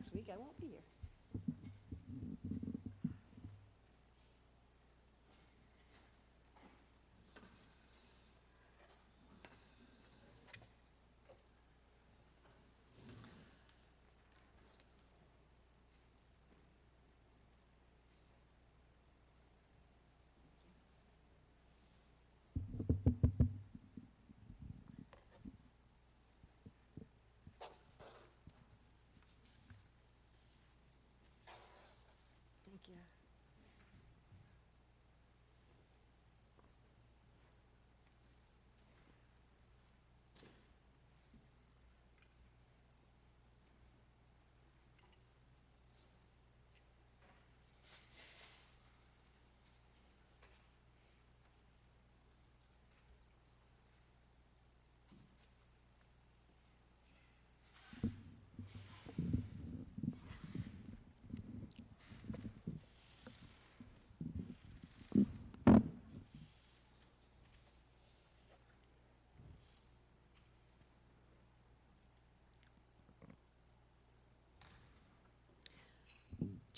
Next week I won't be here. Thank you.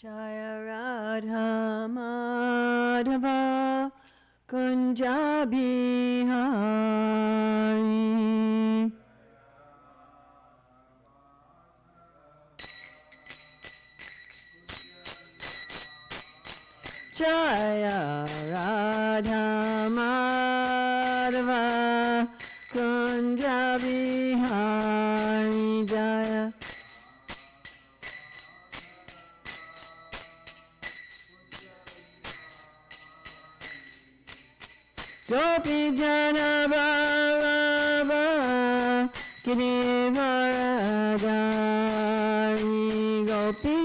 Jaya Radha Madhava Kunja Bihari Jaya Radha Madhava Kunja Bihari Jaya Gopi Jana Baba Girivaradari Gopi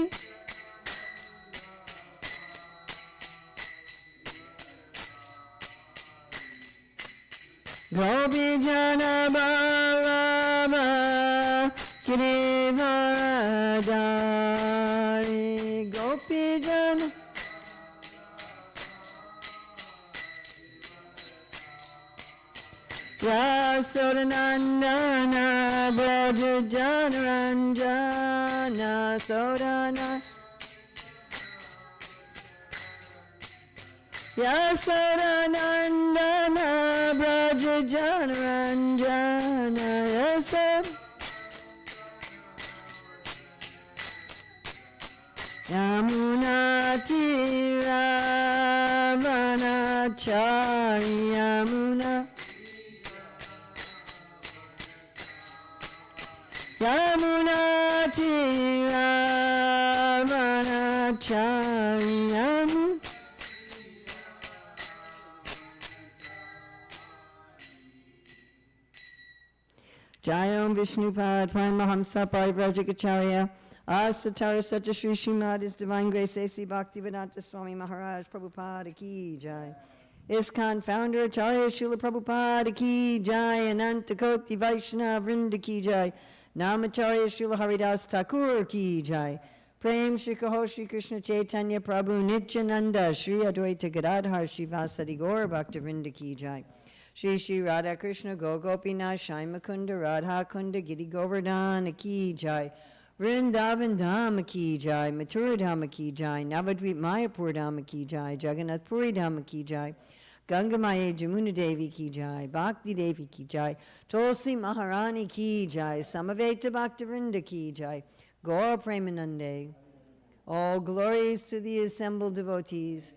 Gopi Jana Baba Girivaradari Gopi Jana Yasodanandana Braja Janaranjana Sodana Yasodanandana Braja Janaranjana Yasod Yamuna Tiravanachari Yamuna Yamuna Tiravanachari Yamuna Jayam Vishnupad Paramahamsa Parivrajagacharya Asatara Satyashri Srimad His Divine Grace A.C. Bhaktivedanta Swami Maharaj Prabhupada Ki Jai ISKCON Founder Acharya Srila Prabhupada Ki Jai Ananta Koti Vaishnava Vrinda Ki Jai Namacharya Srila Haridas Thakur Ki Jai Prem Shri Kaho Shri Krishna Chaitanya Prabhu Nityananda Shri Advaita Gadadhar Shri Vasadi Gaur Bhaktivinoda Ki Jai Shri Shri Radha Krishna Gopinath Shai Mukunda Radha Kunda Giri Govardhana Ki Jai Vrindavan Dhama Ki Jai Mathura Dhama Ki Jai Navadvip Mayapur Dhama Ki Jai Jagannath Puri Dhama Ki Jai Ganga Maya Jamuna Devi Ki Jai Bhakti Devi Ki Jai Tulsi Maharani Ki Jai Samaveta Bhaktivinoda Ki Jai Gaura Premanande. All glories to the assembled devotees.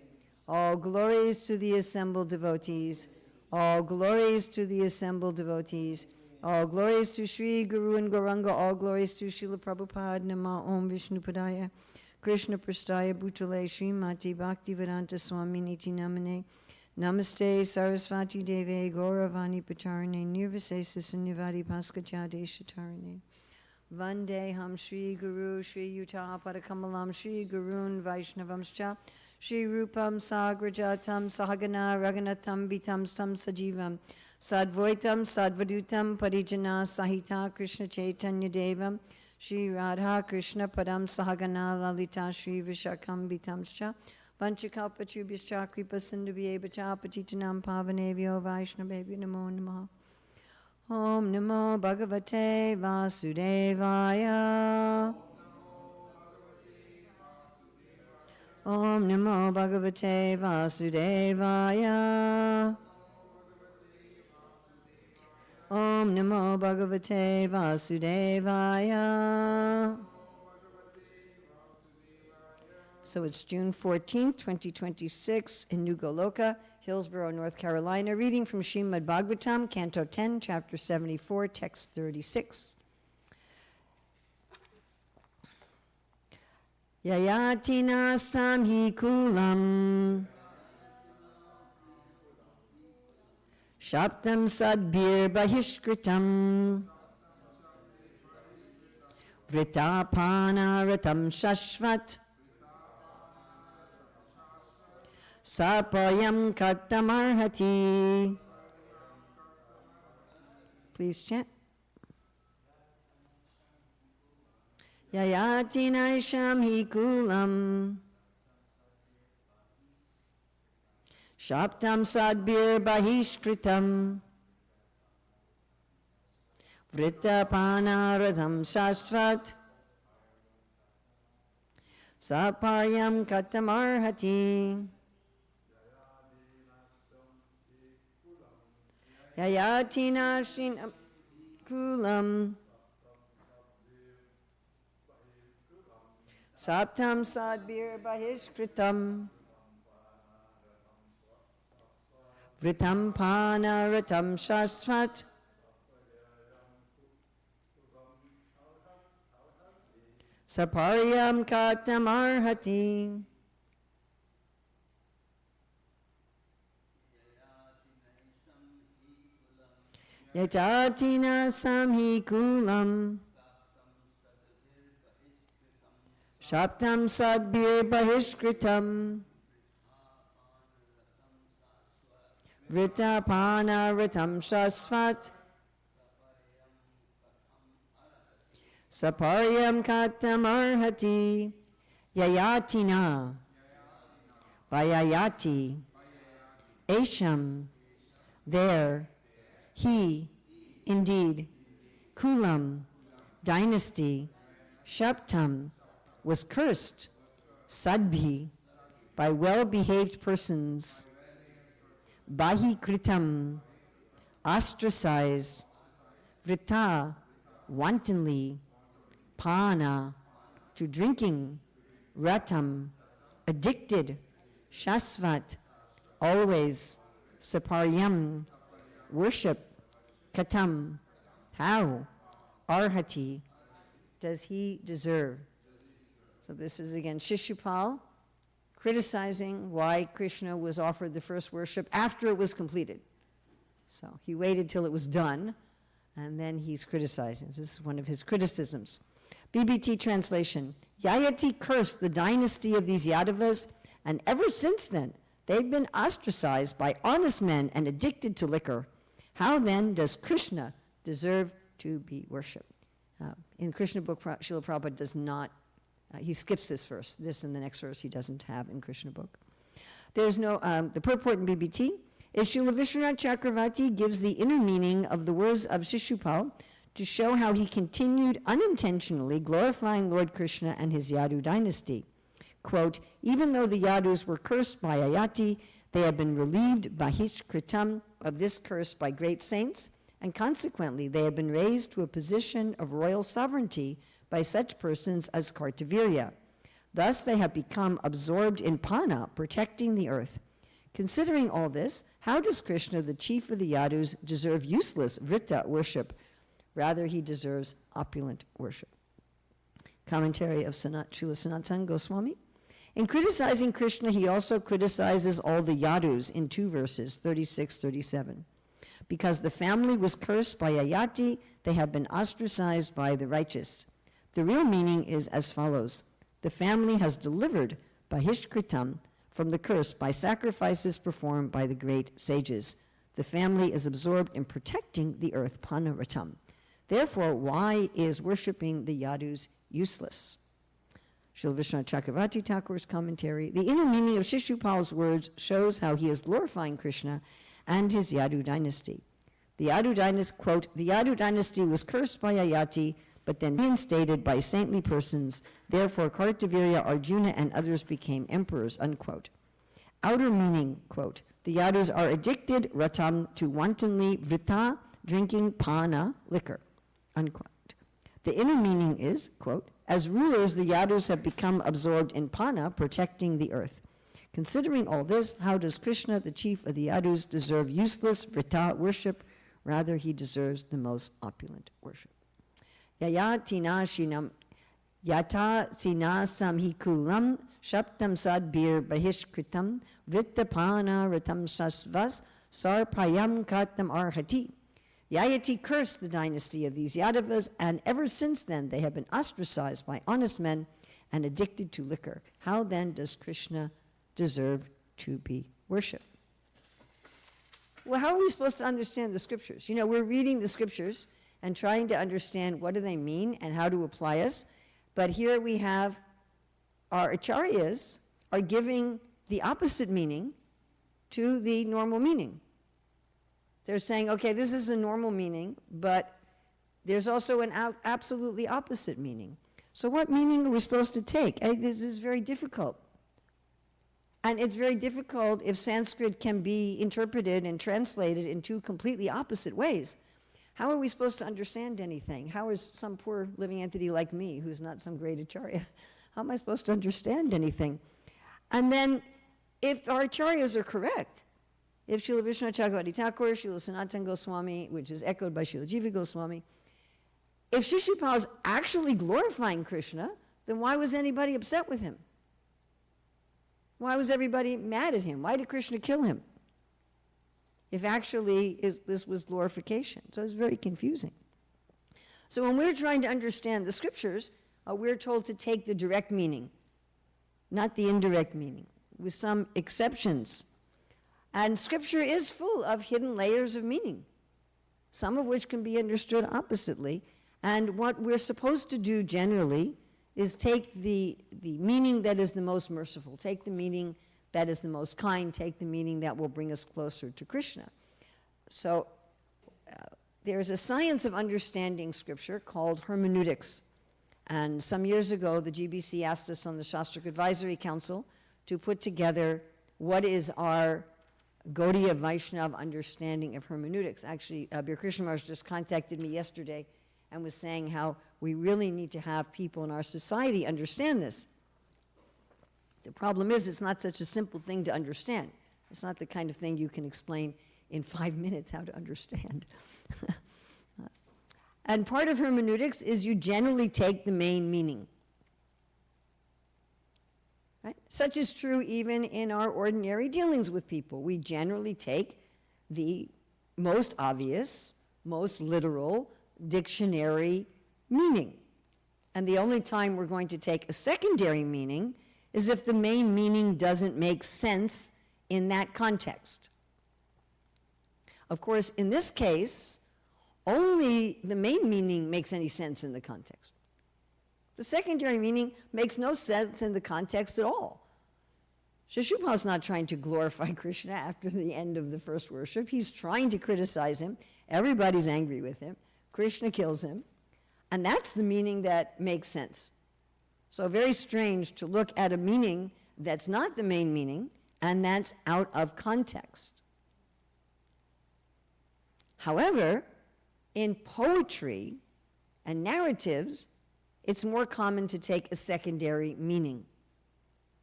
All glories to the assembled devotees. All glories to the assembled devotees. All glories to Sri Guru and Gauranga. All glories to Srila Prabhupada. Nama Om Vishnupadaya. Krishna Prasthaya Bhutale Srimati Bhaktivedanta Swami Niti Namane. Namaste Sarasvati Deve Gauravani Pacharane Nirvisesa Sunyavadi Paskachade Shatarane. Vandeham Shri Guru Shri Yuta Padakamalam Shri Gurun Vaishnavamscha Shri Rupam Sagrajatam Sahagana Raganatam Vitam Sam Sajivam Sadvoitam Sadvadutam Parijana Sahita Krishna Chaitanya Devam Shri Radha Krishna Padam Sahagana Lalita Shri Vishakam Vitamscha Vanchakalpachubhyascha Kripa Sindhuvyeva Patitanam Pavanevyo Vaishnavebhyo Namo Namaha. Om Namo Bhagavate Vasudevaya. Om Namo Bhagavate Vasudevaya. Om Namo Bhagavate Vasudevaya. So it's June 14th, 2026 in New Goloka, Hillsborough, North Carolina, reading from Srimad Bhagavatam, Canto 10, Chapter 74, Text 36. Yayatina samhi kulam Shaptam sadbir bahishkritam Vritapana ratam shashvat Sapayam katamarhati. Please chant. Yayati naisham hi kulam Shaptam sadbir bahishkritam Vritapana radham shasvat Saparyam katamarhati. Yayatina shin kulam Saptam sadbir bahishkritam Vritam pana ratam shasvat Saparyam katamarhati. Yajatina samhi kulam Shaptam sadbir bahishkritam Vritapana ritam shasvat Saparyam katamarhati. Yayatina Vayayati Esham there he, indeed, Kulam, dynasty, Shaptam, was cursed, Sadbhi, by well-behaved persons, Bahikritam, ostracize, Vrita, wantonly, Pana, to drinking, Ratam, addicted, Shasvat, always, Saparyam, worship, Katam, how, Arhati, does he deserve? So this is again Shishupal criticizing why Krishna was offered the first worship after it was completed. So he waited till it was done, and then he's criticizing. This is one of his criticisms. BBT translation, Yayati cursed the dynasty of these Yadavas, and ever since then, they've been ostracized by honest men and addicted to liquor. How then does Krishna deserve to be worshipped? In Krishna book, Srila Prabhupada does not, he skips this verse. This and the next verse he doesn't have in Krishna book. There's no, the purport in BBT is Srila Vishwanath Chakravarti gives the inner meaning of the words of Shishupal to show how he continued unintentionally glorifying Lord Krishna and his Yadu dynasty. Quote, even though the Yadus were cursed by Ayati, they have been relieved bahishkritam of this curse by great saints, and consequently they have been raised to a position of royal sovereignty by such persons as Kartavirya. Thus they have become absorbed in Pana, protecting the earth. Considering all this, how does Krishna, the chief of the Yadus, deserve useless Vrita worship? Rather, he deserves opulent worship. Commentary of Srila Sanatana Goswami. In criticizing Krishna, he also criticizes all the Yadus in 2 verses, 36-37. Because the family was cursed by Ayati, they have been ostracized by the righteous. The real meaning is as follows. The family has delivered Bahishkritam from the curse by sacrifices performed by the great sages. The family is absorbed in protecting the earth, Panaratam. Therefore, why is worshipping the Yadus useless? Srila Vishwanath Chakravarti Thakur's commentary. The inner meaning of Shishupal's words shows how he is glorifying Krishna and his Yadu dynasty. The Yadu dynasty, quote, the Yadu dynasty was cursed by Ayati, but then reinstated by saintly persons. Therefore, Kartavirya, Arjuna, and others became emperors, unquote. Outer meaning, quote, the Yadus are addicted, ratam, to wantonly vrita, drinking pana, liquor, unquote. The inner meaning is, quote, as rulers, the Yadus have become absorbed in Pana, protecting the earth. Considering all this, how does Krishna, the chief of the Yadus, deserve useless Vrita worship? Rather, he deserves the most opulent worship. Yaya tinashinam yata samhikulam shaptam sadbir bahishkritam vittapana ratam sasvas sarpayam katam arhati. Yayati cursed the dynasty of these Yadavas, and ever since then they have been ostracized by honest men and addicted to liquor. How then does Krishna deserve to be worshipped? Well, how are we supposed to understand the scriptures? You know, we're reading the scriptures and trying to understand what do they mean and how to apply us. But here we have our acharyas are giving the opposite meaning to the normal meaning. They're saying, okay, this is a normal meaning, but there's also an absolutely opposite meaning. So what meaning are we supposed to take? This is very difficult. And it's very difficult if Sanskrit can be interpreted and translated in 2 completely opposite ways. How are we supposed to understand anything? How is some poor living entity like me, who's not some great acharya, how am I supposed to understand anything? And then, if our acharyas are correct, if Srila Vishwanath Chakravarti Thakur, Srila Sanatana Goswami, which is echoed by Srila Jiva Goswami, if Shishupal is actually glorifying Krishna, then why was anybody upset with him? Why was everybody mad at him? Why did Krishna kill him? If actually this was glorification. So it's very confusing. So when we're trying to understand the scriptures, we're told to take the direct meaning, not the indirect meaning, with some exceptions. And scripture is full of hidden layers of meaning, some of which can be understood oppositely. And what we're supposed to do generally is take the meaning that is the most merciful, take the meaning that is the most kind, take the meaning that will bring us closer to Krishna. So there's a science of understanding scripture called hermeneutics. And some years ago, the GBC asked us on the Shastric Advisory Council to put together what is our Gaudiya Vaishnav understanding of hermeneutics. Actually, Bir Krishna Maharaj just contacted me yesterday and was saying how we really need to have people in our society understand this. The problem is it's not such a simple thing to understand. It's not the kind of thing you can explain in 5 minutes how to understand. And part of hermeneutics is you generally take the main meaning. Right? Such is true even in our ordinary dealings with people. We generally take the most obvious, most literal dictionary meaning. And the only time we're going to take a secondary meaning is if the main meaning doesn't make sense in that context. Of course, in this case, only the main meaning makes any sense in the context. The secondary meaning makes no sense in the context at all. Shishupal is not trying to glorify Krishna after the end of the first worship. He's trying to criticize him. Everybody's angry with him. Krishna kills him. And that's the meaning that makes sense. So very strange to look at a meaning that's not the main meaning and that's out of context. However, in poetry and narratives, it's more common to take a secondary meaning.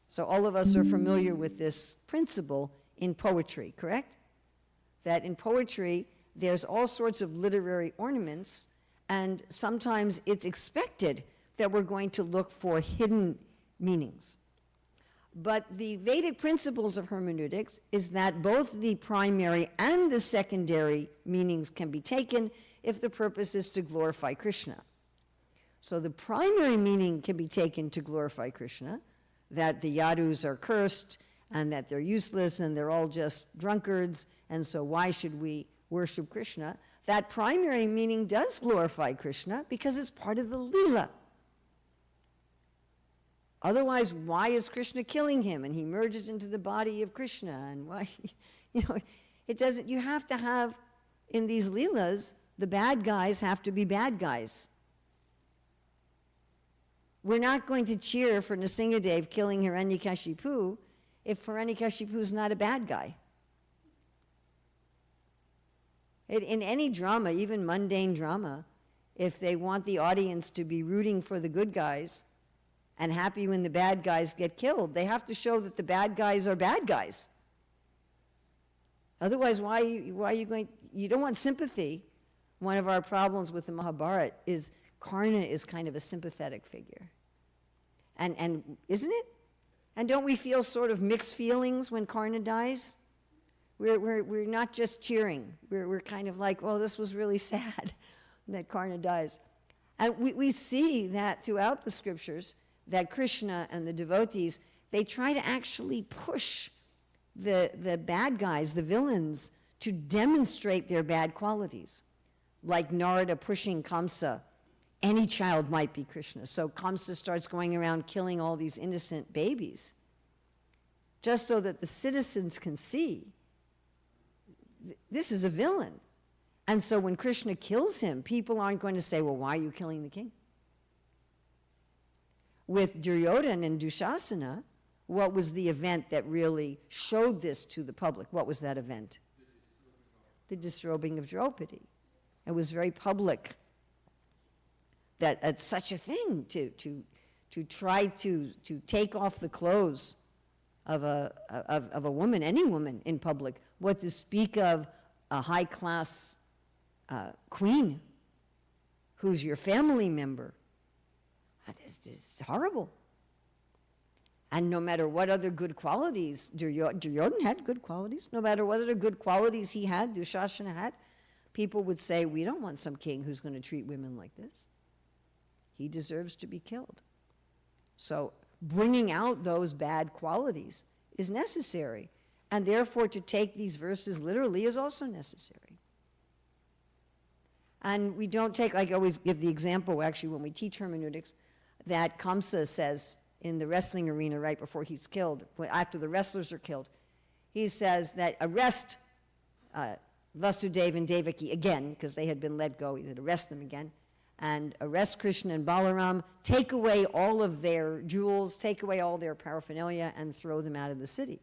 So all of us are familiar with this principle in poetry, correct? That in poetry, there's all sorts of literary ornaments, and sometimes it's expected that we're going to look for hidden meanings. But the Vedic principles of hermeneutics is that both the primary and the secondary meanings can be taken if the purpose is to glorify Krishna. So the primary meaning can be taken to glorify Krishna, that the Yadus are cursed and that they're useless and they're all just drunkards, and so why should we worship Krishna? That primary meaning does glorify Krishna because it's part of the Leela. Otherwise, why is Krishna killing him? And he merges into the body of Krishna, and why, it doesn't, you have to have, in these Leelas, the bad guys have to be bad guys. We're not going to cheer for Nrsimhadev killing Hiranyakashipu if Hiranyakashipu is not a bad guy. In any drama, even mundane drama, if they want the audience to be rooting for the good guys and happy when the bad guys get killed, they have to show that the bad guys are bad guys. Otherwise, why are you going, you don't want sympathy. One of our problems with the Mahabharata is Karna is kind of a sympathetic figure. And isn't it? And don't we feel sort of mixed feelings when Karna dies? We're not just cheering. We're kind of like, well, this was really sad that Karna dies. And we see that throughout the scriptures, that Krishna and the devotees, they try to actually push the bad guys, the villains, to demonstrate their bad qualities. Like Narada pushing Kamsa. Any child might be Krishna. So Kamsa starts going around killing all these innocent babies, just so that the citizens can see this is a villain. And so when Krishna kills him, people aren't going to say, well, why are you killing the king? With Duryodhana and Dushasana, what was the event that really showed this to the public? What was that event? The disrobing of Draupadi. It was very public. That it's such a thing to try to take off the clothes of a woman, any woman in public, what to speak of a high-class queen who's your family member. This is horrible. And no matter what other good qualities, Duryodhana had good qualities, no matter what other good qualities he had, Dushasana had, people would say, we don't want some king who's going to treat women like this. He deserves to be killed. So bringing out those bad qualities is necessary. And therefore, to take these verses literally is also necessary. And we don't take, like I always give the example, actually, when we teach hermeneutics, that Kamsa says in the wrestling arena right before he's killed, after the wrestlers are killed, he says that arrest Vasudeva and Devaki again, because they had been let go, he said arrest them again, and arrest Krishna and Balaram, take away all of their jewels, take away all their paraphernalia, and throw them out of the city.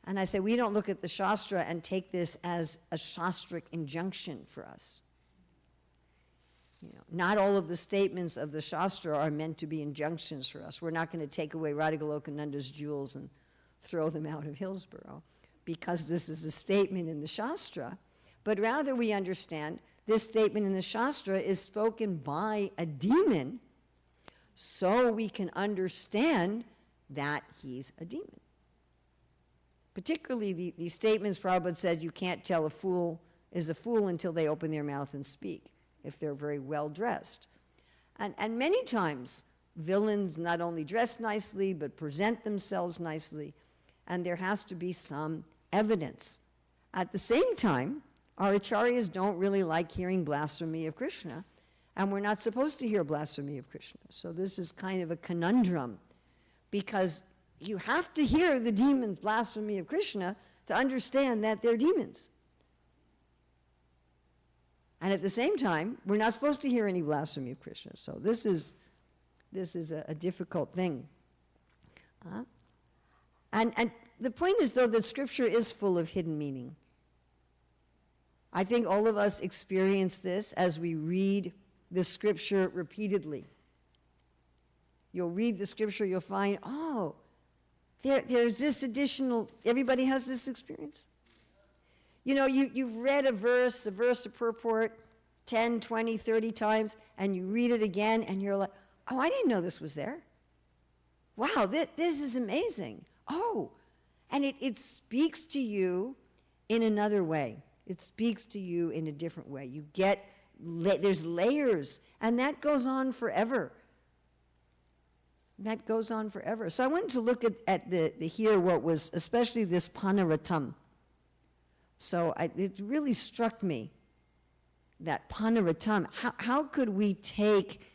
And I say, we don't look at the Shastra and take this as a Shastric injunction for us. Not all of the statements of the Shastra are meant to be injunctions for us. We're not going to take away Radha Golokananda's jewels and throw them out of Hillsborough because this is a statement in the Shastra, but rather we understand this statement in the Shastra is spoken by a demon so we can understand that he's a demon. Particularly these statements Prabhupada said you can't tell a fool is a fool until they open their mouth and speak, if they're very well dressed. And many times villains not only dress nicely but present themselves nicely, and there has to be some evidence. At the same time, our acharyas don't really like hearing blasphemy of Krishna, and we're not supposed to hear blasphemy of Krishna. So this is kind of a conundrum, because you have to hear the demons' blasphemy of Krishna to understand that they're demons. And at the same time, we're not supposed to hear any blasphemy of Krishna. So this is a difficult thing. And the point is, though, that Scripture is full of hidden meaning. I think all of us experience this as we read the Scripture repeatedly. You'll read the scripture, you'll find, oh, there's this additional, everybody has this experience. You know, you've read a verse of purport 10, 20, 30 times, and you read it again, and you're like, oh, I didn't know this was there. Wow, this is amazing. Oh, and it speaks to you in another way. It speaks to you in a different way. You get, there's layers, and that goes on forever. That goes on forever. So I wanted to look at the here what was, especially this panaratam. So it really struck me that panaratam, how could we take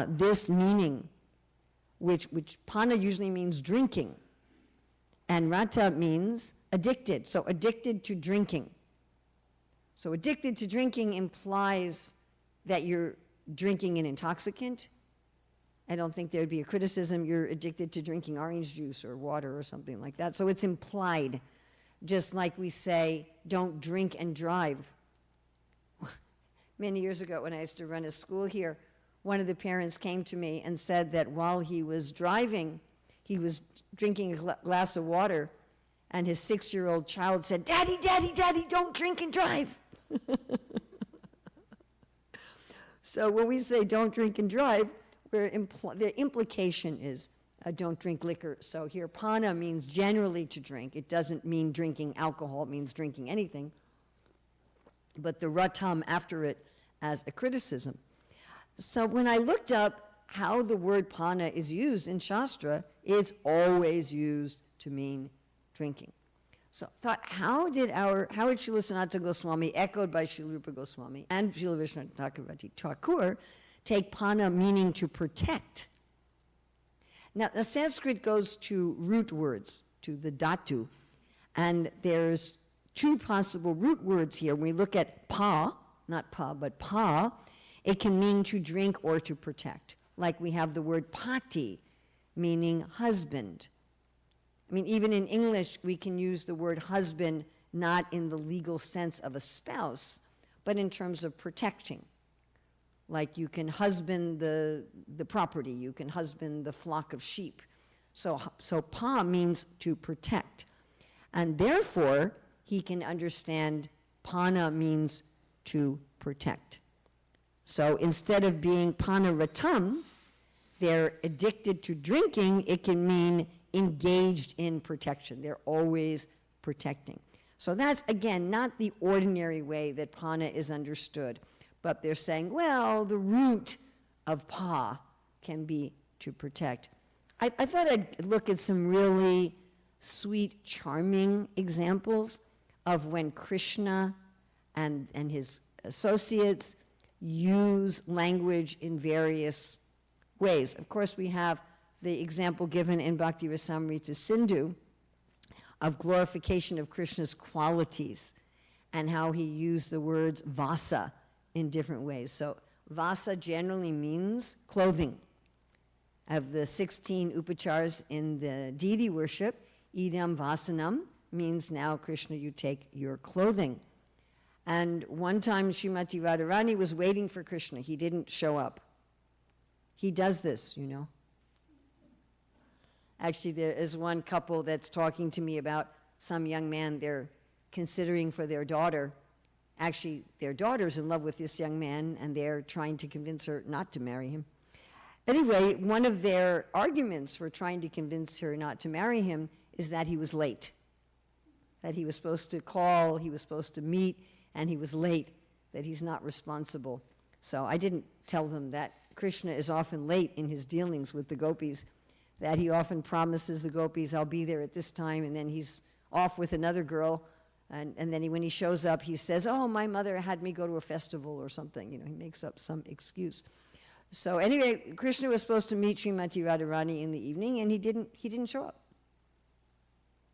this meaning, which pana usually means drinking, and rata means addicted, so addicted to drinking. So addicted to drinking implies that you're drinking an intoxicant. I don't think there'd be a criticism, you're addicted to drinking orange juice or water or something like that. So it's implied, just like we say, don't drink and drive. Many years ago when I used to run a school here, one of the parents came to me and said that while he was driving, he was drinking a glass of water, and his 6-year-old child said, "Daddy, Daddy, Daddy, don't drink and drive." So when we say don't drink and drive, the implication is don't drink liquor. So here, pana means generally to drink. It doesn't mean drinking alcohol. It means drinking anything. But the ratam after it as a criticism. So when I looked up how the word pana is used in Shastra, it's always used to mean drinking. So I thought, how did Srila Sanatana Goswami, echoed by Srila Rupa Goswami, and Srila Vishwanath Thakur, take pana meaning to protect? Now, the Sanskrit goes to root words, to the dhatu, and there's 2 possible root words here. When we look at pa, not pa, but pa, it can mean to drink or to protect. Like we have the word pati, meaning husband. I mean, even in English, we can use the word husband not in the legal sense of a spouse, but in terms of protecting. Like you can husband the property, you can husband the flock of sheep. So pa means to protect. And therefore, he can understand pana means to protect. So instead of being panaratam, they're addicted to drinking, it can mean engaged in protection. They're always protecting. So that's, again, not the ordinary way that pana is understood, but they're saying, well, the root of pa can be to protect. I thought I'd look at some really sweet, charming examples of when Krishna and his associates use language in various ways. Of course, we have the example given in Bhakti Rasamrita Sindhu of glorification of Krishna's qualities and how he used the words vasa in different ways. So vasa generally means clothing. Of the 16 upachars in the deity worship, idam vasanam means now, Krishna, you take your clothing. And one time Srimati Radharani was waiting for Krishna. He didn't show up. He does this, you know. Actually, there is one couple that's talking to me about some young man they're considering for their daughter. Actually, their daughter's in love with this young man, and they're trying to convince her not to marry him. Anyway, one of their arguments for trying to convince her not to marry him is that he was late. That he was supposed to call, he was supposed to meet, and he was late, that he's not responsible. So I didn't tell them that Krishna is often late in his dealings with the gopis, that he often promises the gopis, I'll be there at this time, and then he's off with another girl, and then when he shows up, he says, oh, my mother had me go to a festival or something. You know, he makes up some excuse. So anyway, Krishna was supposed to meet Srimati Radharani in the evening, and he didn't show up.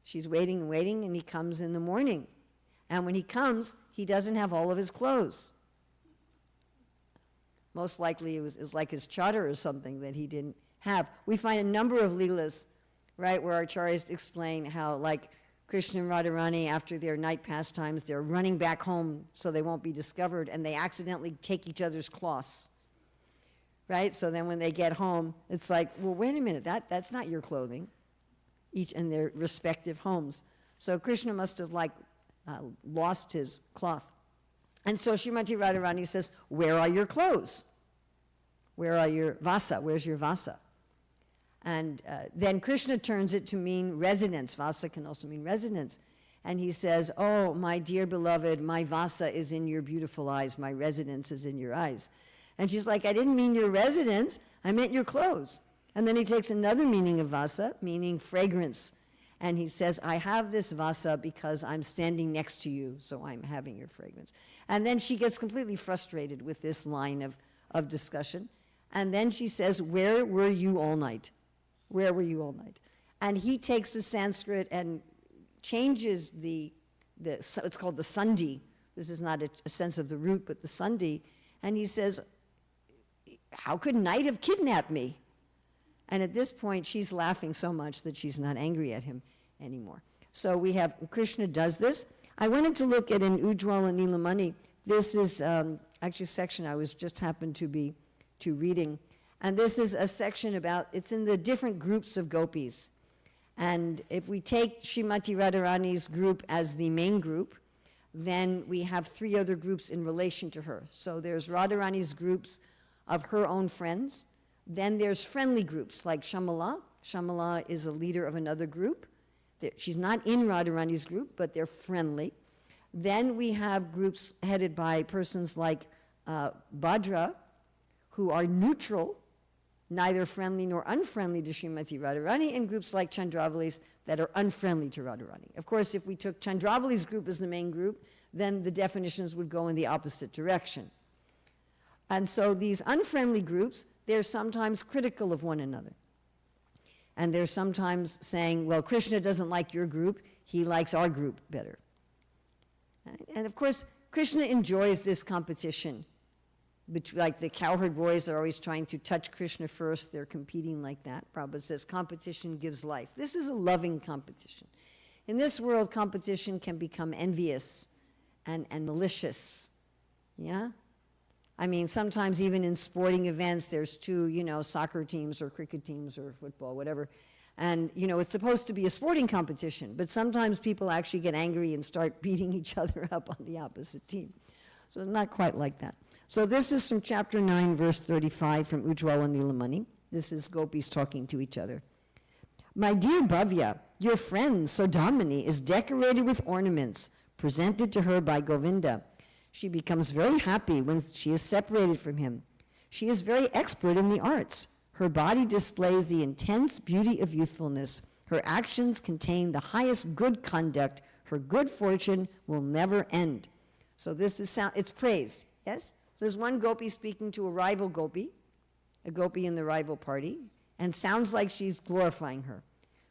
She's waiting and waiting, and he comes in the morning. And when he comes, he doesn't have all of his clothes. Most likely it was like his chadar or something that he didn't have. We find a number of leelas, right, where our acharyas explain how, like, Krishna and Radharani, after their night pastimes, they're running back home so they won't be discovered, and they accidentally take each other's cloths. right? So then when they get home, it's like, well, wait a minute, that's not your clothing, each in their respective homes. So Krishna must have lost his cloth. And so Srimati Radharani says, where are your clothes? Where are your vasa? Where's your vasa? And then Krishna turns it to mean residence. Vasa can also mean residence. And he says, oh, my dear beloved, my vasa is in your beautiful eyes. My residence is in your eyes. And she's like, I didn't mean your residence. I meant your clothes. And then he takes another meaning of vasa, meaning fragrance. And he says, I have this vasa because I'm standing next to you, so I'm having your fragrance. And then she gets completely frustrated with this line of discussion. And then she says, where were you all night? Where were you all night? And he takes the Sanskrit and changes it's called the sandhi. This is not a sense of the root, but the sandhi. And he says, how could night have kidnapped me? And at this point, she's laughing so much that she's not angry at him anymore. So we have, Krishna does this. I wanted to look at in Ujjwala Nilamani. This is actually a section I was just happened to be reading. And this is a section about, it's in the different groups of gopis. And if we take Srimati Radharani's group as the main group, then we have three other groups in relation to her. So there's Radharani's groups of her own friends. Then there's friendly groups like Shamala. Shamala is a leader of another group. She's not in Radharani's group, but they're friendly. Then we have groups headed by persons like Bhadra, who are neutral, neither friendly nor unfriendly to Srimati Radharani, and groups like Chandravali's that are unfriendly to Radharani. Of course, if we took Chandravali's group as the main group, then the definitions would go in the opposite direction. And so these unfriendly groups, they're sometimes critical of one another. And they're sometimes saying, well, Krishna doesn't like your group, he likes our group better. And of course, Krishna enjoys this competition. Like the cowherd boys are always trying to touch Krishna first, they're competing like that. Prabhupada says competition gives life. This is a loving competition. In this world, competition can become envious and malicious. Yeah? I mean, sometimes even in sporting events, there's two, soccer teams or cricket teams or football, whatever. And, it's supposed to be a sporting competition, but sometimes people actually get angry and start beating each other up on the opposite team. So it's not quite like that. So this is from chapter 9, verse 35 from Ujjwala Nilamani. This is gopis talking to each other. My dear Bhavya, your friend Sodamini is decorated with ornaments presented to her by Govinda. She becomes very happy when she is separated from him. She is very expert in the arts. Her body displays the intense beauty of youthfulness. Her actions contain the highest good conduct. Her good fortune will never end. So this is it's praise, yes? So there's one gopi speaking to a rival gopi, a gopi in the rival party, and sounds like she's glorifying her.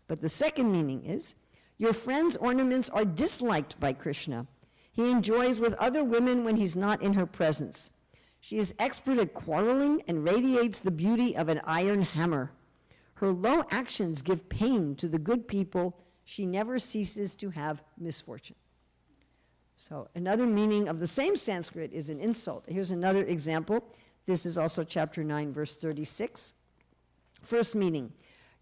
But the second meaning is, your friend's ornaments are disliked by Krishna. He enjoys with other women when he's not in her presence. She is expert at quarreling and radiates the beauty of an iron hammer. Her low actions give pain to the good people. She never ceases to have misfortune. So another meaning of the same Sanskrit is an insult. Here's another example. This is also chapter 9, verse 36. First meaning,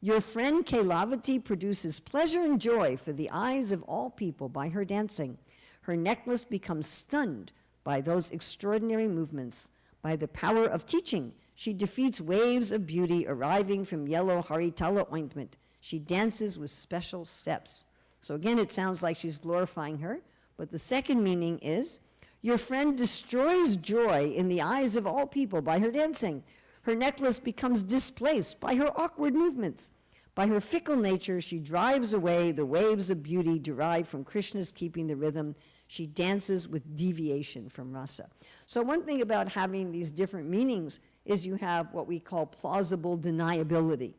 your friend Kailavati produces pleasure and joy for the eyes of all people by her dancing. Her necklace becomes stunned by those extraordinary movements. By the power of teaching, she defeats waves of beauty arriving from yellow haritala ointment. She dances with special steps. So again, it sounds like she's glorifying her. But the second meaning is, your friend destroys joy in the eyes of all people by her dancing. Her necklace becomes displaced by her awkward movements. By her fickle nature, she drives away the waves of beauty derived from Krishna's keeping the rhythm. She dances with deviation from rasa. So one thing about having these different meanings is you have what we call plausible deniability.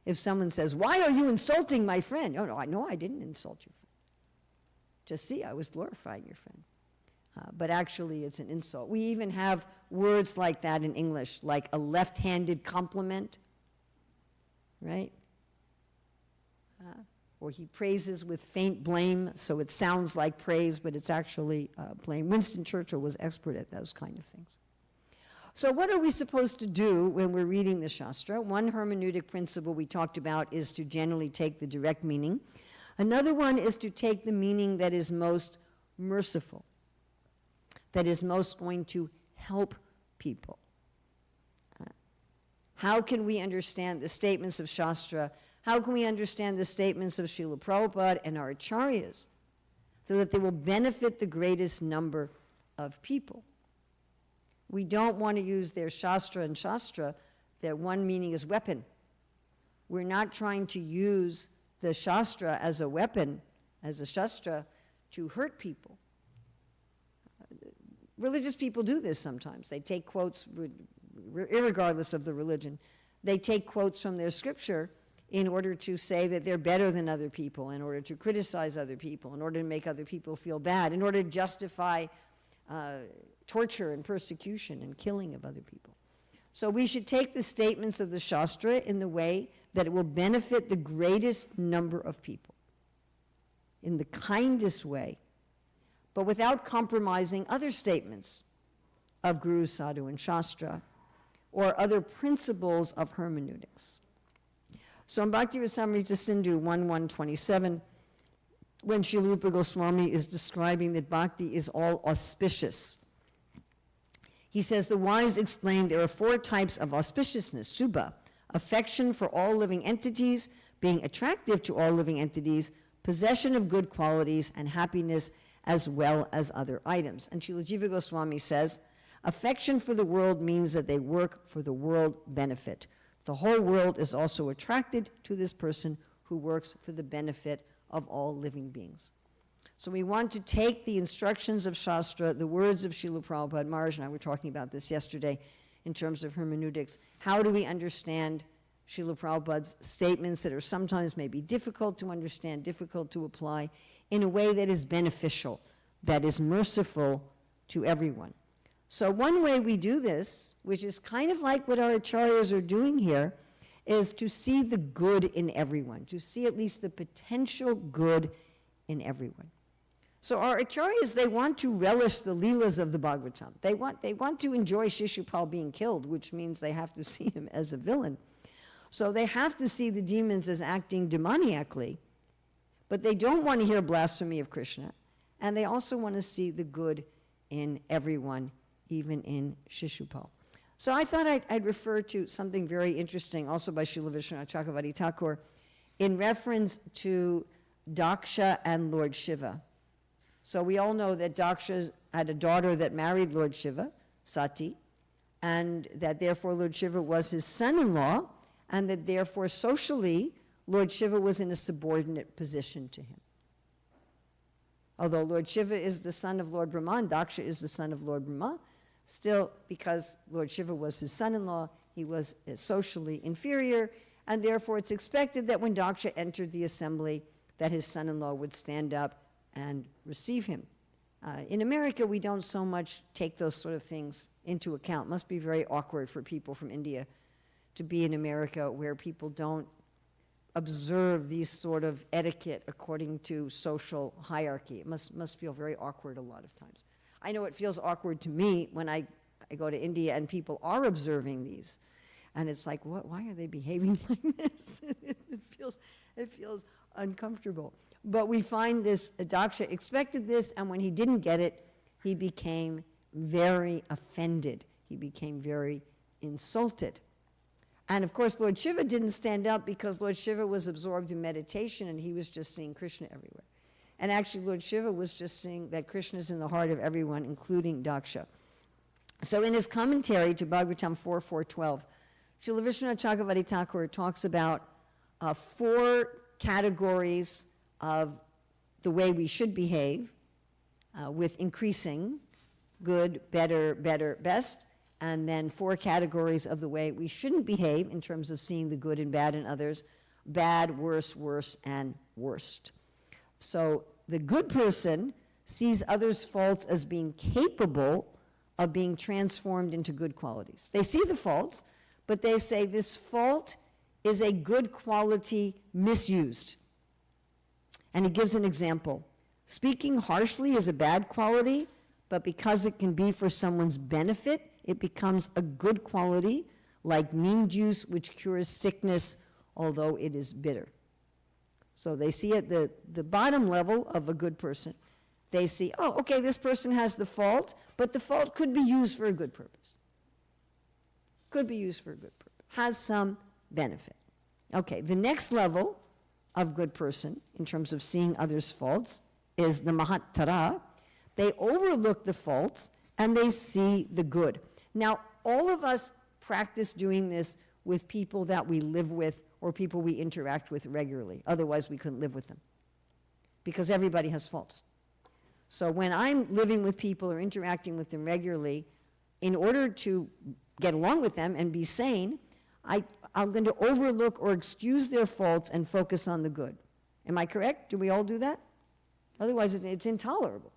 If someone says, why are you insulting my friend? Oh, no, I didn't insult your friend. Just see, I was glorifying your friend. But actually, it's an insult. We even have words like that in English, like a left-handed compliment, right? Or he praises with faint blame, so it sounds like praise, but it's actually blame. Winston Churchill was expert at those kind of things. So what are we supposed to do when we're reading the Shastra? One hermeneutic principle we talked about is to generally take the direct meaning. Another one is to take the meaning that is most merciful, that is most going to help people. How can we understand the statements of Shastra? How can we understand the statements of Srila Prabhupada and our acharyas so that they will benefit the greatest number of people? We don't want to use their Shastra and Shastra, their one meaning is weapon. We're not trying to use the Shastra as a weapon, as a Shastra, to hurt people. Religious people do this sometimes. They take quotes, irregardless of the religion. They take quotes from their scripture in order to say that they're better than other people, in order to criticize other people, in order to make other people feel bad, in order to justify torture and persecution and killing of other people. So we should take the statements of the Shastra in the way that it will benefit the greatest number of people, in the kindest way, but without compromising other statements of Guru, Sadhu, and Shastra, or other principles of hermeneutics. So in Bhakti Rasamrita Sindhu 1.1.27, when Srila Rupa Goswami is describing that bhakti is all auspicious, he says, the wise explain there are 4 types of auspiciousness: subha, affection for all living entities, being attractive to all living entities, possession of good qualities, and happiness, as well as other items. And Srila Jiva Goswami says, affection for the world means that they work for the world benefit. The whole world is also attracted to this person who works for the benefit of all living beings. So we want to take the instructions of Shastra, the words of Srila Prabhupada. Maharaj and I were talking about this yesterday in terms of hermeneutics. How do we understand Srila Prabhupada's statements that are sometimes maybe difficult to understand, difficult to apply, in a way that is beneficial, that is merciful to everyone? So one way we do this, which is kind of like what our acharyas are doing here, is to see the good in everyone, to see at least the potential good in everyone. So our acharyas, they want to relish the leelas of the Bhagavatam. They want to enjoy Shishupal being killed, which means they have to see him as a villain. So they have to see the demons as acting demoniacally, but they don't want to hear blasphemy of Krishna, and they also want to see the good in everyone, even in Shishupal. So I thought I'd refer to something very interesting, also by Srila Vishwanath Chakravarti Thakur, in reference to Daksha and Lord Shiva. So we all know that Daksha had a daughter that married Lord Shiva, Sati, and that therefore Lord Shiva was his son-in-law, and that therefore socially Lord Shiva was in a subordinate position to him. Although Lord Shiva is the son of Lord Brahma and Daksha is the son of Lord Brahma, still, because Lord Shiva was his son-in-law, he was socially inferior, and therefore it's expected that when Daksha entered the assembly, that his son-in-law would stand up and receive him. In America, we don't so much take those sort of things into account. It must be very awkward for people from India to be in America where people don't observe these sort of etiquette according to social hierarchy. It must feel very awkward a lot of times. I know it feels awkward to me when I go to India and people are observing these. And it's like, why are they behaving like this? It feels uncomfortable. But we find this, Daksha expected this, and when he didn't get it, he became very offended. He became very insulted. And of course, Lord Shiva didn't stand up because Lord Shiva was absorbed in meditation and he was just seeing Krishna everywhere. And actually, Lord Shiva was just seeing that Krishna is in the heart of everyone, including Daksha. So in his commentary to Bhagavatam 4.4.12, Srila Vishwanath Chakravarti Thakur talks about 4 categories of the way we should behave, with increasing, good, better, better, best, and then 4 categories of the way we shouldn't behave in terms of seeing the good and bad in others, bad, worse, worse, and worst. So the good person sees others' faults as being capable of being transformed into good qualities. They see the faults, but they say this fault is a good quality misused. And he gives an example. Speaking harshly is a bad quality, but because it can be for someone's benefit, it becomes a good quality, like neem juice, which cures sickness, although it is bitter. So they see at the bottom level of a good person, they see, oh, okay, this person has the fault, but the fault could be used for a good purpose. Could be used for a good purpose. Has some benefit. Okay, the next level of good person, in terms of seeing others' faults, is the Mahattara. They overlook the faults and they see the good. Now, all of us practice doing this with people that we live with or people we interact with regularly. Otherwise, we couldn't live with them, because everybody has faults. So when I'm living with people or interacting with them regularly, in order to get along with them and be sane, I'm going to overlook or excuse their faults and focus on the good. Am I correct? Do we all do that? Otherwise, it's intolerable,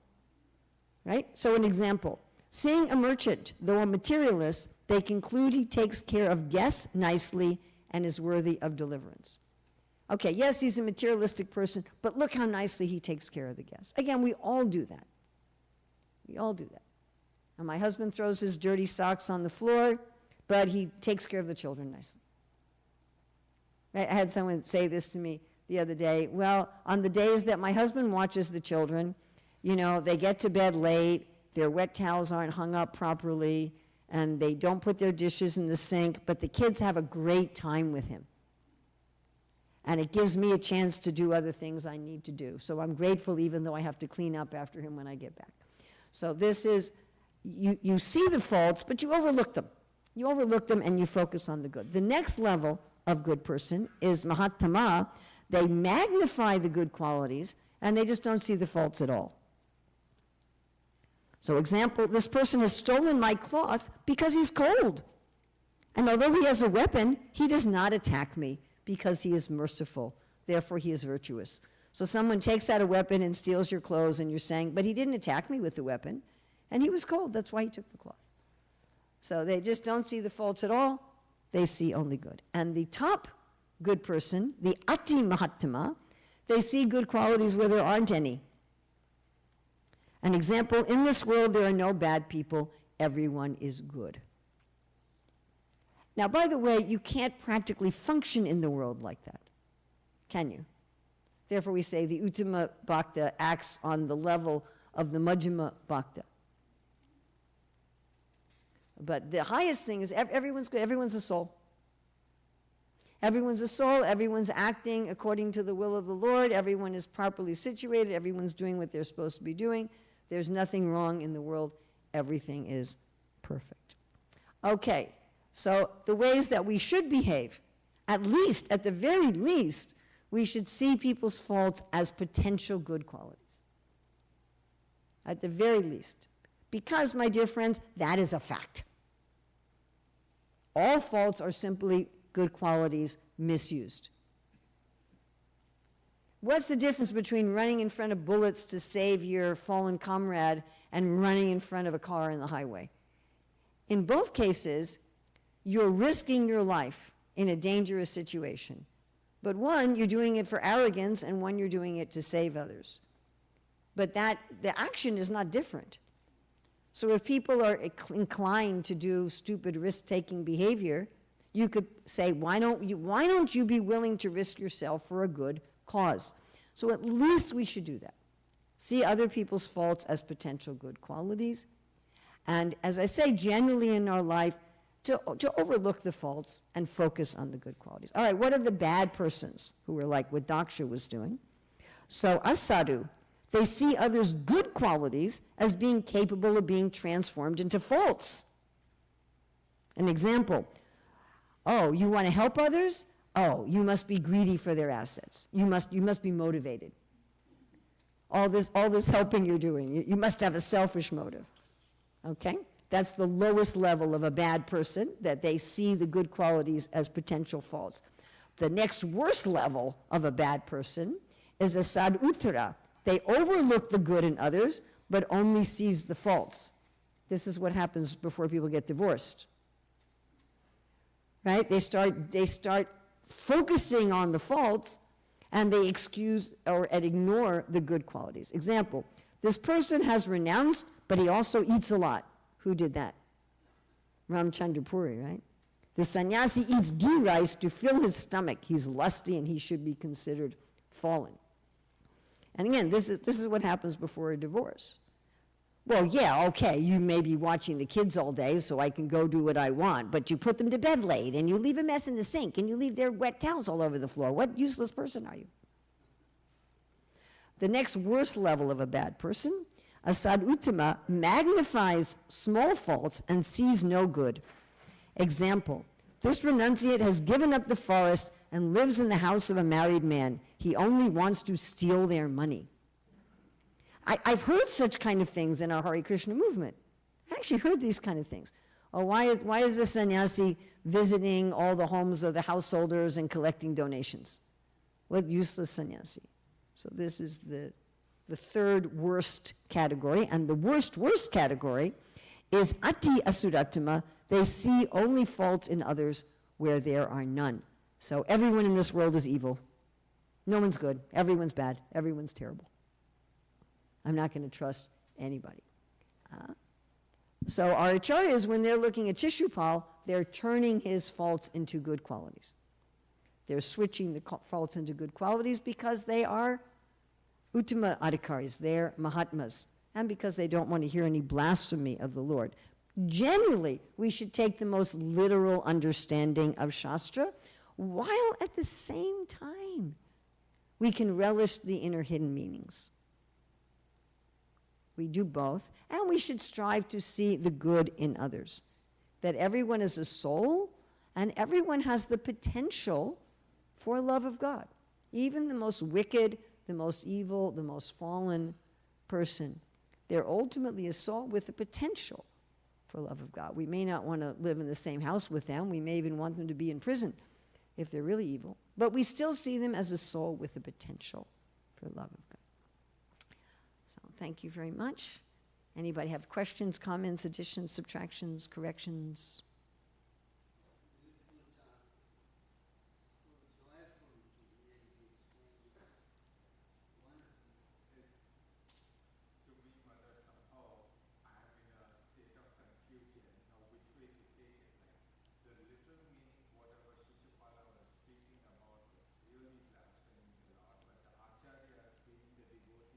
right? So an example, seeing a merchant, though a materialist, they conclude he takes care of guests nicely and is worthy of deliverance. Okay, yes, he's a materialistic person, but look how nicely he takes care of the guests. Again, we all do that. We all do that. And my husband throws his dirty socks on the floor, but he takes care of the children nicely. I had someone say this to me the other day. Well, on the days that my husband watches the children, you know, they get to bed late, their wet towels aren't hung up properly, and they don't put their dishes in the sink, but the kids have a great time with him. And it gives me a chance to do other things I need to do. So I'm grateful, even though I have to clean up after him when I get back. So this is, you see the faults, but you overlook them. You overlook them and you focus on the good. The next level of good person is Mahattama. They magnify the good qualities and they just don't see the faults at all. So example, this person has stolen my cloth because he's cold. And although he has a weapon, he does not attack me because he is merciful. Therefore, he is virtuous. So someone takes out a weapon and steals your clothes and you're saying, but he didn't attack me with the weapon. And he was cold. That's why he took the cloth. So they just don't see the faults at all. They see only good. And the top good person, the Ati Mahattama, they see good qualities where there aren't any. An example, in this world there are no bad people. Everyone is good. Now, by the way, you can't practically function in the world like that, can you? Therefore, we say the Uttama Bhakta acts on the level of the Majjhima Bhakta. But the highest thing is everyone's good. Everyone's a soul. Everyone's a soul. Everyone's acting according to the will of the Lord. Everyone is properly situated. Everyone's doing what they're supposed to be doing. There's nothing wrong in the world. Everything is perfect. Okay, so the ways that we should behave, at the very least, we should see people's faults as potential good qualities. At the very least. Because, my dear friends, that is a fact. All faults are simply good qualities misused. What's the difference between running in front of bullets to save your fallen comrade and running in front of a car in the highway? In both cases, you're risking your life in a dangerous situation. But one, you're doing it for arrogance, and one, you're doing it to save others. But the action is not different. So if people are inclined to do stupid risk-taking behavior, you could say, why don't you be willing to risk yourself for a good cause? So at least we should do that. See other people's faults as potential good qualities. And as I say, generally in our life, to overlook the faults and focus on the good qualities. All right, what are the bad persons who are like what Daksha was doing? So asadu, they see others' good qualities as being capable of being transformed into faults. An example, oh, you want to help others? Oh, you must be greedy for their assets. You must be motivated. All this helping you're doing, you must have a selfish motive. Okay? That's the lowest level of a bad person, that they see the good qualities as potential faults. The next worst level of a bad person is a saduttara. They overlook the good in others, but only sees the faults. This is what happens before people get divorced. Right? They start focusing on the faults, and they excuse or ignore the good qualities. Example, this person has renounced, but he also eats a lot. Who did that? Ramchandra Puri, right? The sannyasi eats ghee rice to fill his stomach. He's lusty and he should be considered fallen. And again, this is what happens before a divorce. Well, yeah, okay, you may be watching the kids all day so I can go do what I want, but you put them to bed late and you leave a mess in the sink and you leave their wet towels all over the floor. What useless person are you? The next worst level of a bad person, a saduttama, magnifies small faults and sees no good. Example, this renunciate has given up the forest and lives in the house of a married man. He only wants to steal their money. I've heard such kind of things in our Hare Krishna movement. I actually heard these kind of things. Oh, why is the sannyasi visiting all the homes of the householders and collecting donations? What useless sannyasi. So this is the third worst category. And the worst category is ati asuratama. They see only faults in others where there are none. So everyone in this world is evil. No one's good. Everyone's bad. Everyone's terrible. I'm not going to trust anybody. So our acharyas, when they're looking at Shishupal, they're turning his faults into good qualities. They're switching the faults into good qualities because they are uttama adhikaris, they're mahatmas, and because they don't want to hear any blasphemy of the Lord. Generally, we should take the most literal understanding of Shastra, while at the same time, we can relish the inner hidden meanings. We do both, and we should strive to see the good in others. That everyone is a soul, and everyone has the potential for love of God. Even the most wicked, the most evil, the most fallen person, they're ultimately a soul with the potential for love of God. We may not want to live in the same house with them. We may even want them to be in prison if they're really evil. But we still see them as a soul with the potential for love of God. So thank you very much. Anybody have questions, comments, additions, subtractions, corrections?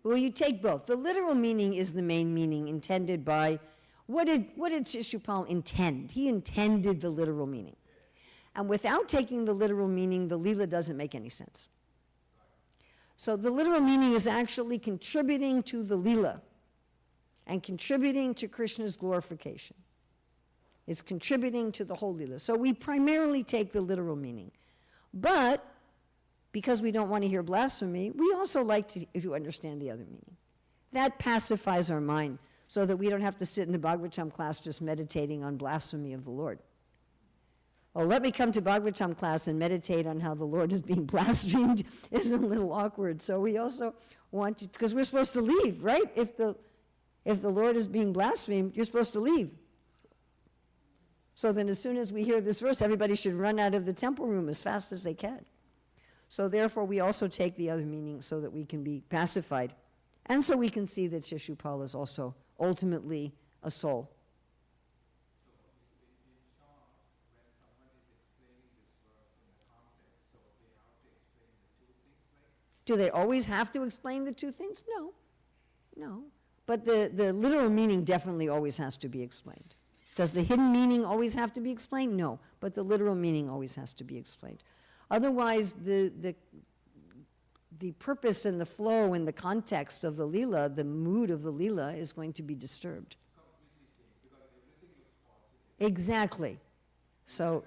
Well, you take both. The literal meaning is the main meaning intended by, what did Shishupal intend? He intended the literal meaning. And without taking the literal meaning, the Leela doesn't make any sense. So the literal meaning is actually contributing to the Leela and contributing to Krishna's glorification. It's contributing to the whole Leela. So we primarily take the literal meaning. But because we don't want to hear blasphemy, we also like to understand the other meaning. That pacifies our mind so that we don't have to sit in the Bhagavatam class just meditating on blasphemy of the Lord. Well, let me come to Bhagavatam class and meditate on how the Lord is being blasphemed is a little awkward. So we also want to, because we're supposed to leave, right? If the Lord is being blasphemed, you're supposed to leave. So then as soon as we hear this verse, everybody should run out of the temple room as fast as they can. So therefore, we also take the other meaning so that we can be pacified. And so we can see that Shishupal is also ultimately a soul. Do they always have to explain the two things? No. No. But the literal meaning definitely always has to be explained. Does the hidden meaning always have to be explained? No. But the literal meaning always has to be explained. Otherwise, the purpose and the flow and the context of the Leela, the mood of the Leela, is going to be disturbed. Exactly. So,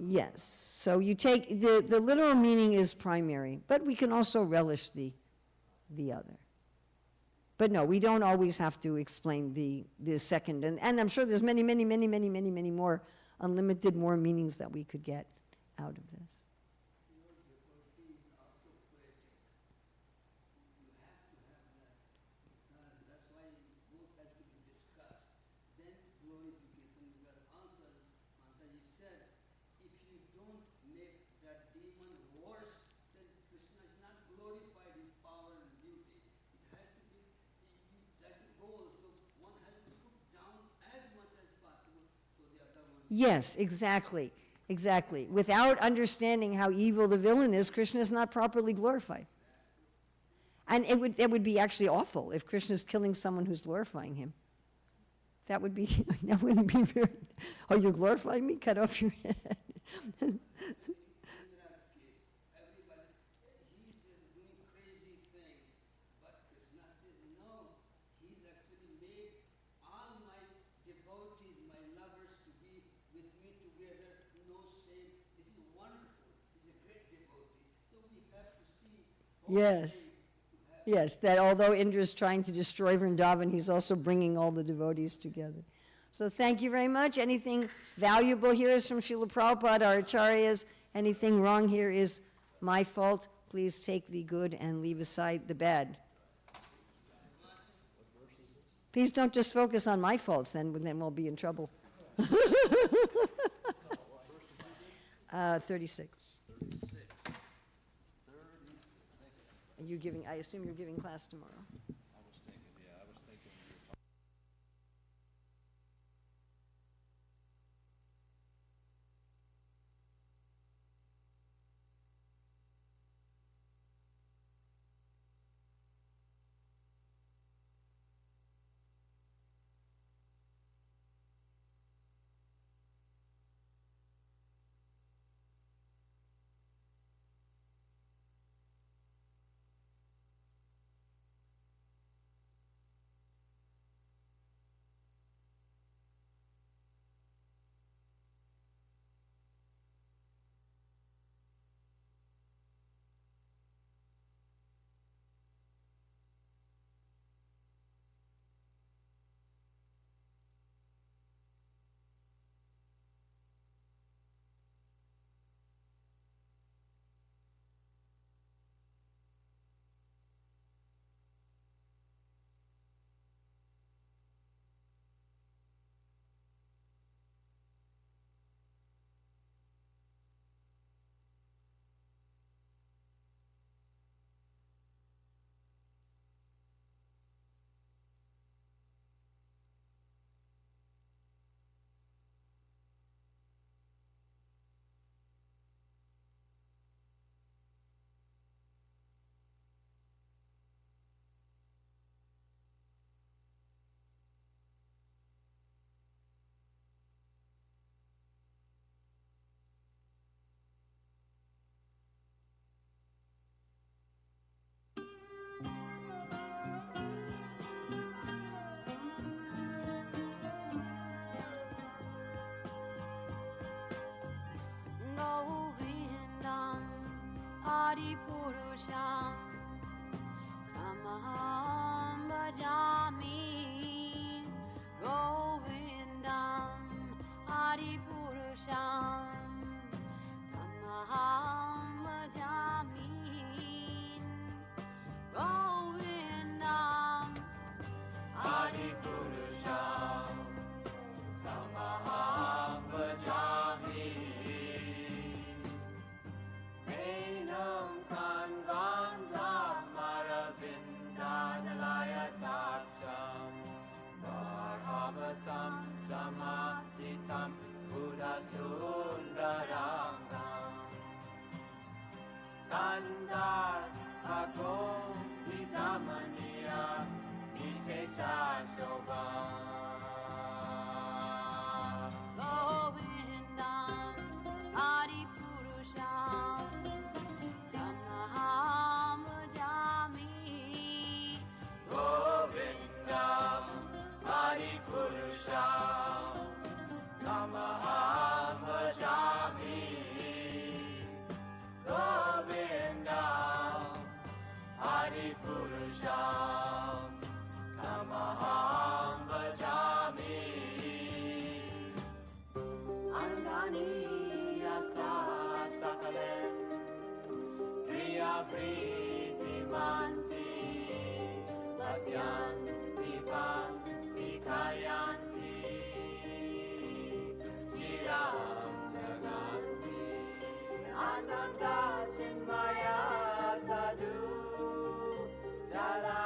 yes. So you take, the literal meaning is primary, but we can also relish the other. But no, we don't always have to explain the second. And I'm sure there's many more unlimited more meanings that we could get out of this. Yes, exactly. Exactly. Without understanding how evil the villain is, Krishna is not properly glorified. And it would be actually awful if Krishna is killing someone who's glorifying him. That would be, that wouldn't be very, oh, you're glorifying me? Cut off your head. Indra's case, everybody, he's just doing crazy things. But Krishna says, no, he's actually made all my devotees, my lovers to be with me together, no shame. This is wonderful. He's a great devotee. So we have to see all Yes. things to have. Yes, that although Indra is trying to destroy Vrindavan, he's also bringing all the devotees together. So thank you very much. Anything valuable here is from Srila Prabhupada, our acharyas. Anything wrong here is my fault. Please take the good and leave aside the bad. Please don't just focus on my faults, then we'll be in trouble. 36. And you're giving, I assume you're giving class tomorrow. Govindam Adipurusham Tamaham Bhajami Govindam Adipurusham Tamaham Bhajami Govindam Adipurusham Tamaham Bhajami Enam Kanvandam Aravindanalayataksham Varhavatam Samasitam Buddhasundarangam Kandar Agom Vidamaniya Vishesha Shobham Govindam Adipurusham Tamaham Bhajami Govindam Adipurusham Tamaham Bhajami Govindam Adipurusham Tamaham Bhajami Angani Yasa Sakalem Priya Priti Manti Pasyanti Panti Kayanti Chiram Naganti Ananda Chinmaya Sadhu Jala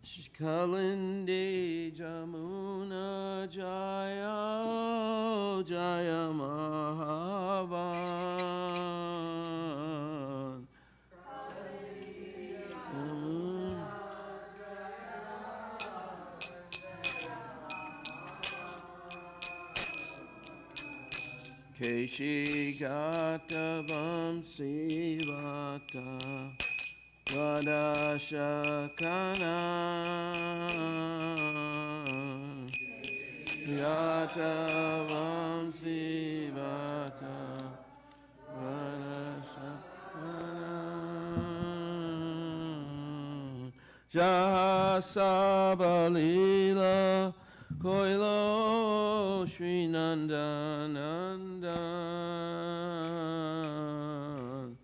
Kalindi Jamuna Jaya Jaya Mahavan Keshi Gata Vamsi Vata Vadashakana Yata Vamsi Vata Vadashakana Jasabalila Koilo Sri Nandanandan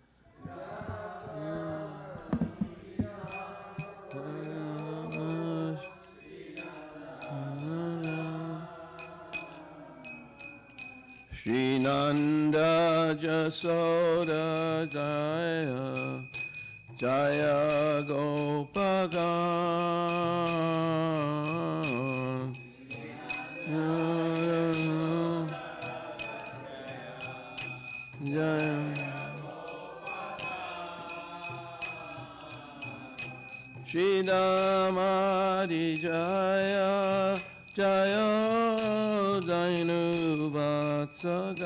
Shri Nanda Jasoda Jaya Jaya Gopagan Jaya Shri Damadi Jaya Jaya Dainu Vatsagan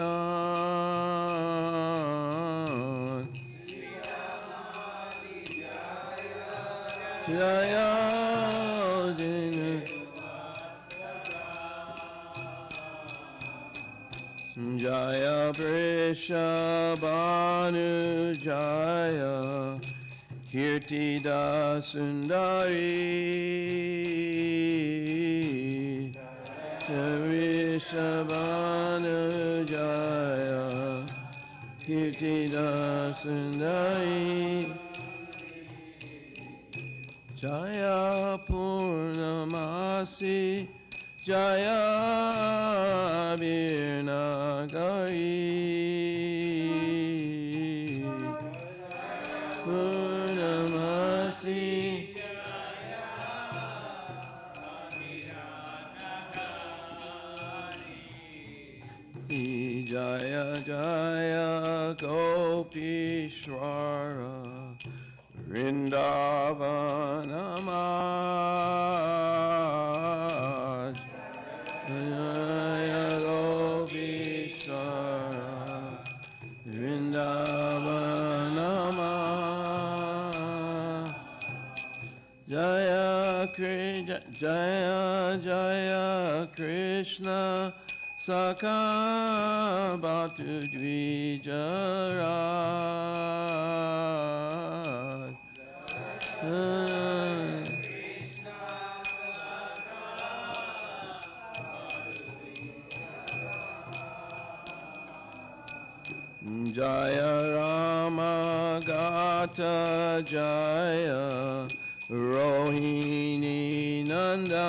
Jaya Dainu Jaya Prishabhanu Jaya Kirti Dasundari Rishabhanu Jaya Kirti Dasundari Jaya Purnamasi Jaya Virnagari Purnamasi Jaya Jaya Gopishwara Vrindavanamaj Jaya Gopishwara Vrindavanamaj Jaya Jaya Jaya Krishna Saka Bhatu Dvijarat Jaya Rama Gata Jaya Rohini Nandan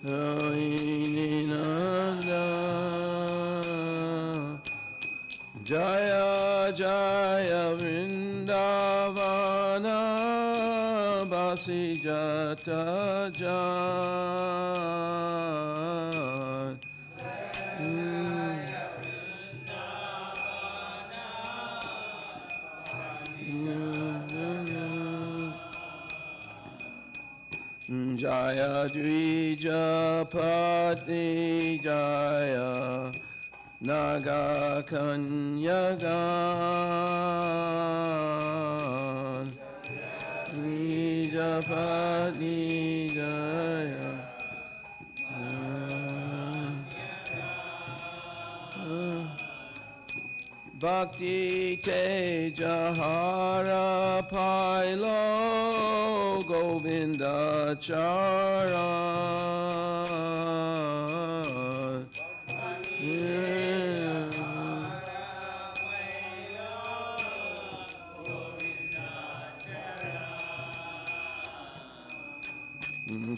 Rohini Nandan Jaya Jaya Vrindavana Basi Jata Jan Jaya Dvija Patni Jaya Naga Kanyagan Dvija Patni Jaya Bhakti Tejahara Pailo Govinda Charan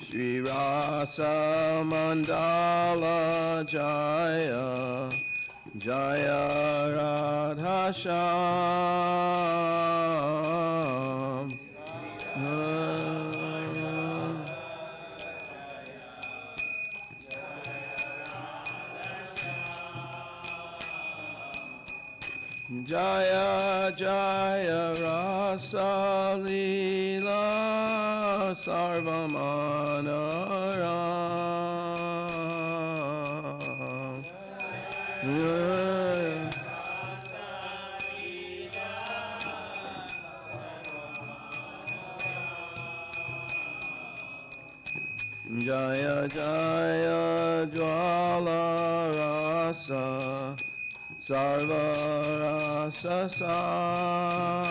Shri Rasa Mandala Jaya Jaya Radha Shyam. Jaya Jaya Rasa Leela Sarvamanaram. Jaya Jaya Jwala Rasa Sarva Rasa Sar.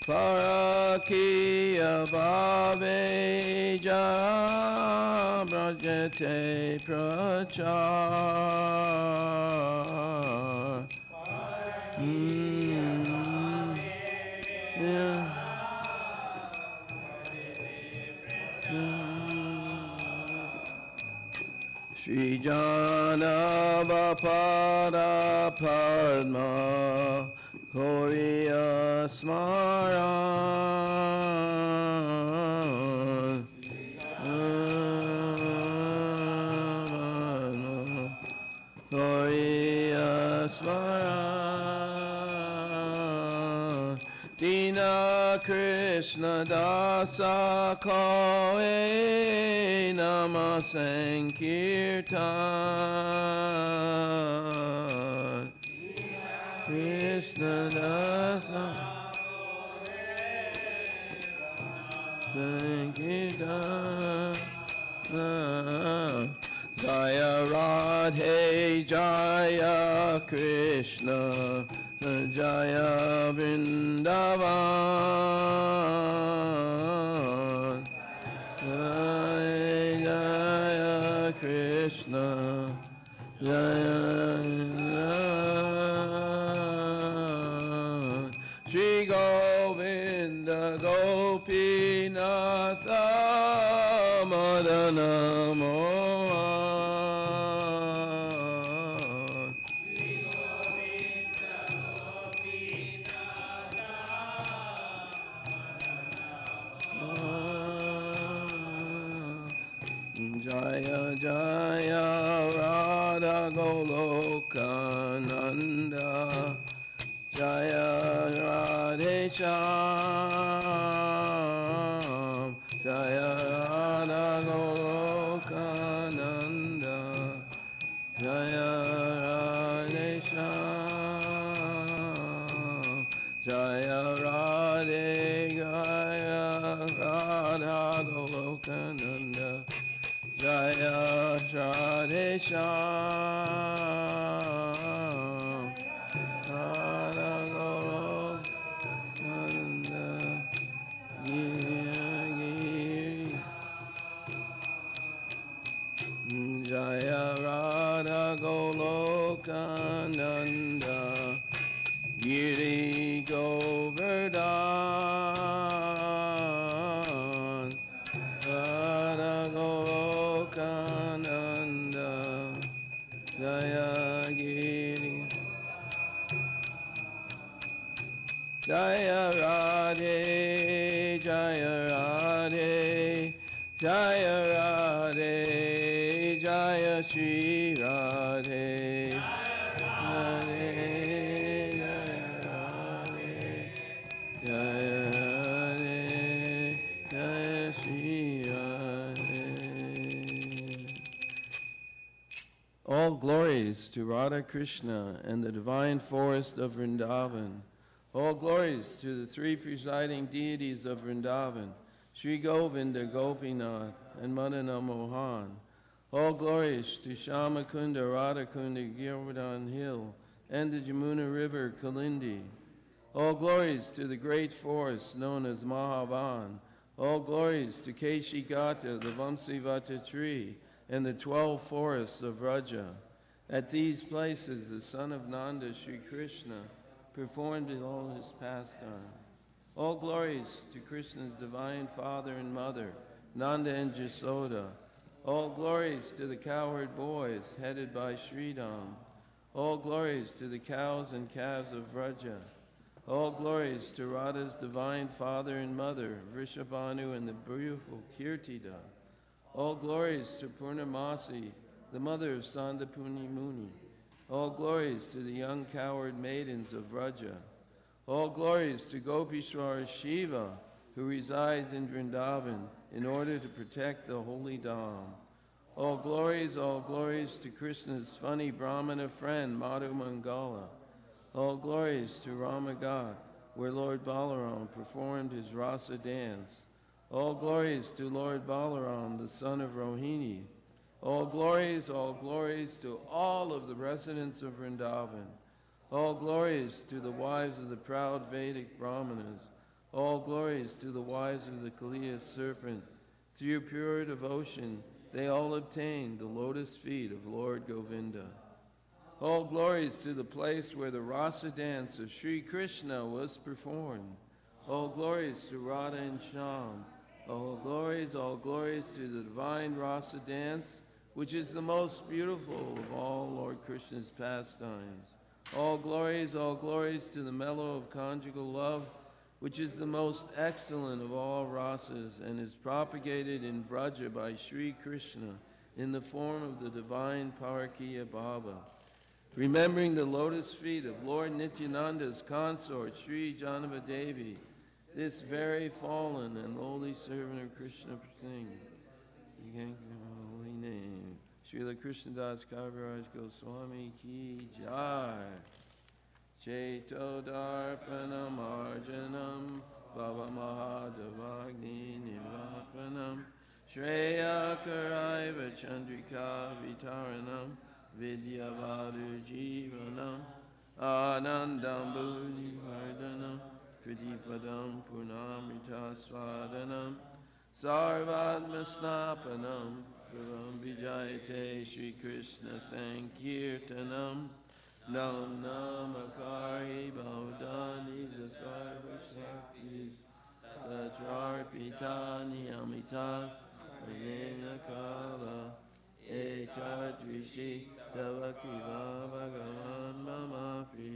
Parakiya Bhave Jam Brajate Prachar. Shri Janava Pada Padma Koriya Smaran. Koriya Smaran. Dina Krishna Dasa Koe Nama Sankirtan. Krishna Dasa Sankirtan. Jaya Radhe Jaya Krishna Jaya Vrindavan. Jaya Jaya Krishna Jaya Vrindavan. Shri Govinda Gopinatha Madana Mohan. Jaya Jaya Radha Goloka Nanda. Jaya Radhe Shyam. Jaya Radha Goloka Nanda. Jaya Radhe Shyam. Jaya Radhe Jaya Radha Goloka Nanda. Jaya Radhe Shyam. Radha Goloka Nanda. Jaya Radha Goloka Nanda. Giri Govardhan. Radha Goloka Nanda. Jaya Giri. Jaya Radhe, Jaya Radhe, Jaya Radhe, Jaya Shri Radhe. Radhe, Jaya Radhe, Jaya Radhe, Jaya Shri Radhe. All glories to Radha Krishna and the divine forest of Vrindavan. All glories to the three presiding deities of Vrindavan, Sri Govinda Gopinath and Madana Mohan. All glories to Shamakunda, Radhakunda, Girdhan Hill, and the Jamuna River, Kalindi. All glories to the great forest known as Mahavan. All glories to Keshigata, the Vamsivata tree, and the 12 forests of Vraja. At these places, the son of Nanda, Sri Krishna, performed in all his pastime. All glories to Krishna's divine father and mother, Nanda and Jasoda. All glories to the cowherd boys headed by Sridham. All glories to the cows and calves of Vraja. All glories to Radha's divine father and mother, Vrishabhanu and the beautiful Kirtida. All glories to Purnamasi, the mother of Sandapuni Muni. All glories to the young cowherd maidens of Vraja. All glories to Gopishwar Shiva, who resides in Vrindavan in order to protect the holy Dham. All glories to Krishna's funny Brahmana friend, Madhu Mangala. All glories to Ramagarh, where Lord Balaram performed his rasa dance. All glories to Lord Balaram, the son of Rohini. All glories to all of the residents of Vrindavan. All glories to the wives of the proud Vedic Brahmanas. All glories to the wives of the Kaliya serpent. Through pure devotion, they all obtained the lotus feet of Lord Govinda. All glories to the place where the rasa dance of Sri Krishna was performed. All glories to Radha and Shyam. All glories to the divine rasa dance, which is the most beautiful of all Lord Krishna's pastimes. All glories to the mellow of conjugal love, which is the most excellent of all rasas and is propagated in Vraja by Sri Krishna in the form of the divine Parakiya Bhava. Remembering the lotus feet of Lord Nityananda's consort, Sri Janava Devi, this very fallen and lowly servant of Krishna sings. You can't give a holy name. Srila Krishnadas Kaviraj Goswami Ki Jai. Cheto Darpanam Arjanam Baba Mahadavagni Nivapanam Shreya Karaiva Chandrika Vitaranam Vidyavadu Jivanam Anandam Bhuni Vardhanam Kritipadam Purnamrita Swadanam Sarvatma Snapanam Puram Vijayate Shri Krishna Sankirtanam Nam Namakari Bhaudani Sarva Shaktis Satrarpitani Amitas Vinena Kala Etadrishi Tavakiva Bhagavan Mamapi